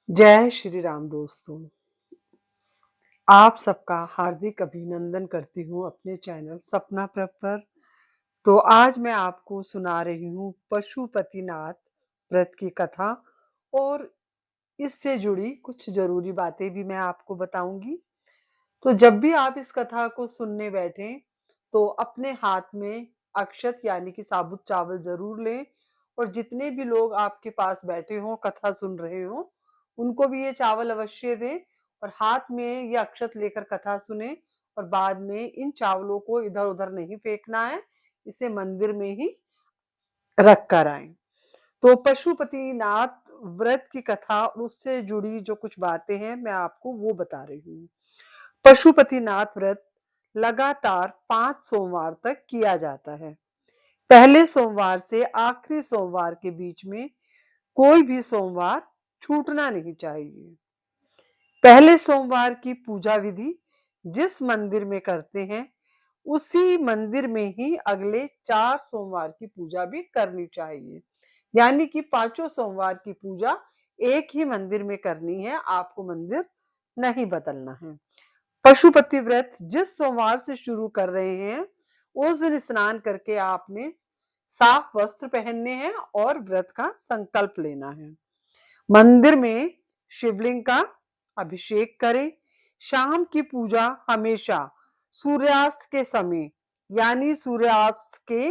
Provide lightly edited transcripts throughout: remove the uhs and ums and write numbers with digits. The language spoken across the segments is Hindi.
जय श्री राम दोस्तों। आप सबका हार्दिक अभिनंदन करती हूँ अपने चैनल सपना प्रभ पर। तो आज मैं आपको सुना रही हूँ पशुपतिनाथ व्रत की कथा और इससे जुड़ी कुछ जरूरी बातें भी मैं आपको बताऊंगी। तो जब भी आप इस कथा को सुनने बैठें तो अपने हाथ में अक्षत यानी कि साबुत चावल जरूर लें और जितने भी लोग आपके पास बैठे हों कथा सुन रहे हों उनको भी ये चावल अवश्य दें और हाथ में ये अक्षत लेकर कथा सुने। और बाद में इन चावलों को इधर उधर नहीं फेंकना है, इसे मंदिर में ही रख कर आए। तो पशुपतिनाथ व्रत की कथा और उससे जुड़ी जो कुछ बातें हैं मैं आपको वो बता रही हूँ। पशुपतिनाथ व्रत लगातार 5 सोमवार तक किया जाता है। पहले सोमवार से आखिरी सोमवार के बीच में कोई भी सोमवार छूटना नहीं चाहिए। पहले सोमवार की पूजा विधि जिस मंदिर में करते हैं उसी मंदिर में ही अगले 4 सोमवार की पूजा भी करनी चाहिए। यानी कि पांचों सोमवार की पूजा एक ही मंदिर में करनी है, आपको मंदिर नहीं बदलना है। पशुपति व्रत जिस सोमवार से शुरू कर रहे हैं उस दिन स्नान करके आपने साफ वस्त्र पहनने हैं और व्रत का संकल्प लेना है। मंदिर में शिवलिंग का अभिषेक करें। शाम की पूजा हमेशा सूर्यास्त के समय यानी सूर्यास्त के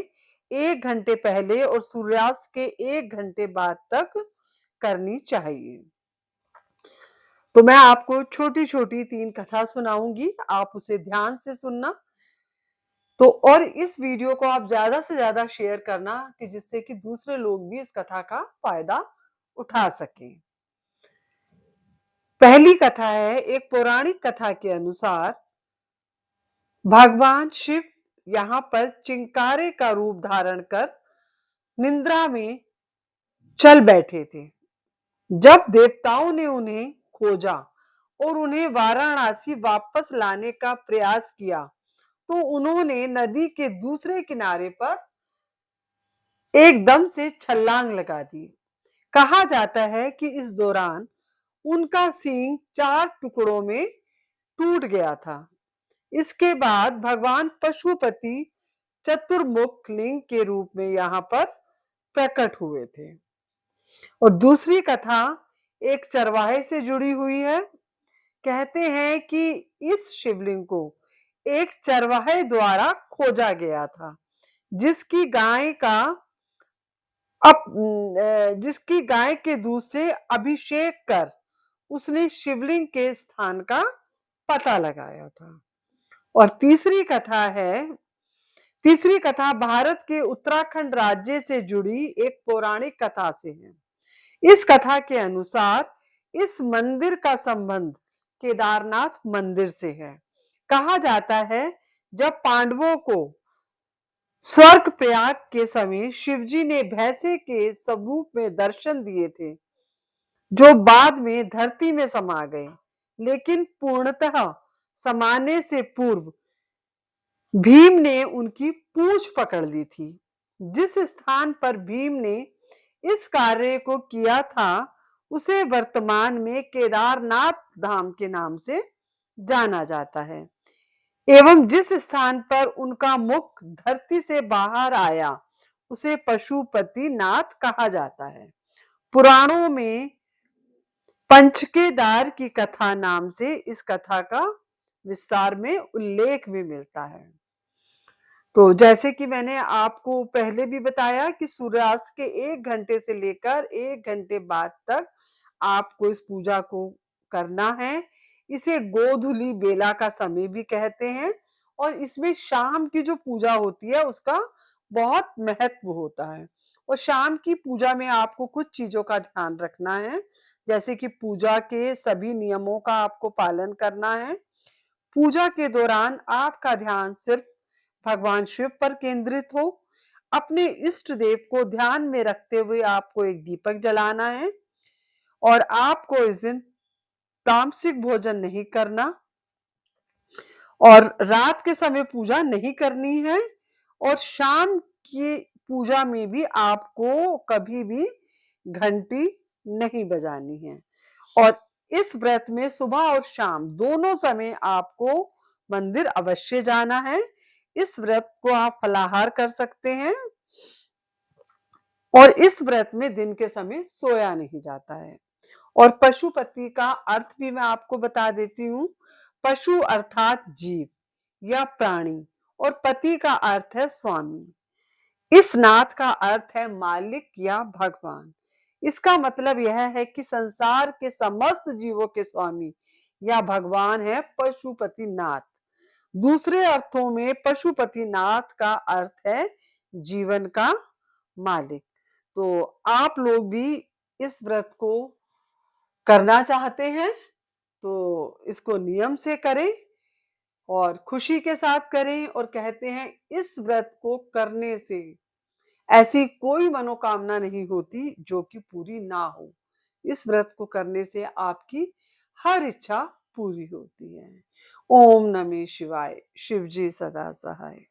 1 घंटे पहले और सूर्यास्त के 1 घंटे बाद तक करनी चाहिए। तो मैं आपको छोटी छोटी 3 कथा सुनाऊंगी, आप उसे ध्यान से सुनना। तो और इस वीडियो को आप ज्यादा से ज्यादा शेयर करना कि जिससे कि दूसरे लोग भी इस कथा का फायदा उठा सकें। पहली कथा है, एक पौराणिक कथा के अनुसार भगवान शिव यहाँ पर चिंकारे का रूप धारण कर निद्रा में चल बैठे थे। जब देवताओं ने उन्हें खोजा और उन्हें वाराणसी वापस लाने का प्रयास किया तो उन्होंने नदी के दूसरे किनारे पर एकदम से छलांग लगा दी। कहा जाता है कि इस दौरान उनका सींग 4 टुकड़ों में टूट गया था। इसके बाद भगवान पशुपति चतुर्मुख लिंग के रूप में यहाँ पर प्रकट हुए थे। और दूसरी कथा एक चरवाहे से जुड़ी हुई है। कहते हैं कि इस शिवलिंग को एक चरवाहे द्वारा खोजा गया था जिसकी गाय का जिसकी गाय के दूध से अभिषेक कर उसने शिवलिंग के स्थान का पता लगाया था। और तीसरी कथा भारत के उत्तराखंड राज्य से जुड़ी एक पौराणिक कथा से है। इस कथा के अनुसार इस मंदिर का संबंध केदारनाथ मंदिर से है। कहा जाता है जब पांडवों को स्वर्ग प्रयाग के समय शिवजी ने भैंसे के स्वरूप में दर्शन दिए थे जो बाद में धरती में समा गए, लेकिन पूर्णतः समाने से पूर्व भीम ने उनकी पूंछ पकड़ ली थी। जिस स्थान पर भीम ने इस कार्य को किया था उसे वर्तमान में केदारनाथ धाम के नाम से जाना जाता है एवं जिस स्थान पर उनका मुख धरती से बाहर आया उसे पशुपतिनाथ कहा जाता है। पुराणों में पंचकेदार की कथा नाम से इस कथा का विस्तार में उल्लेख भी मिलता है। तो जैसे कि मैंने आपको पहले भी बताया कि सूर्यास्त के 1 घंटे से लेकर 1 घंटे बाद तक आपको इस पूजा को करना है। इसे गोधूली बेला का समय भी कहते हैं और इसमें शाम की जो पूजा होती है उसका बहुत महत्व होता है। और शाम की पूजा में आपको कुछ चीजों का ध्यान रखना है, जैसे कि पूजा के सभी नियमों का आपको पालन करना है। पूजा के दौरान आपका ध्यान सिर्फ भगवान शिव पर केंद्रित हो। अपने इष्ट देव को ध्यान में रखते हुए आपको एक दीपक जलाना है और आपको इस दिन तामसिक भोजन नहीं करना और रात के समय पूजा नहीं करनी है। और शाम की पूजा में भी आपको कभी भी घंटी नहीं बजानी है। और इस व्रत में सुबह और शाम दोनों समय आपको मंदिर अवश्य जाना है। इस व्रत को आप फलाहार कर सकते हैं और इस व्रत में दिन के समय सोया नहीं जाता है। और पशुपति का अर्थ भी मैं आपको बता देती हूँ। पशु अर्थात जीव या प्राणी और पति का अर्थ है स्वामी। इस नाथ का अर्थ है मालिक या भगवान। इसका मतलब यह है कि संसार के समस्त जीवों के स्वामी या भगवान है पशुपति नाथ। दूसरे अर्थों में पशुपति नाथ का अर्थ है जीवन का मालिक। तो आप लोग भी इस व्रत को करना चाहते हैं तो इसको नियम से करें और खुशी के साथ करें। और कहते हैं इस व्रत को करने से ऐसी कोई मनोकामना नहीं होती जो कि पूरी ना हो। इस व्रत को करने से आपकी हर इच्छा पूरी होती है। ओम नमः शिवाय। शिव जी सदा सहाय।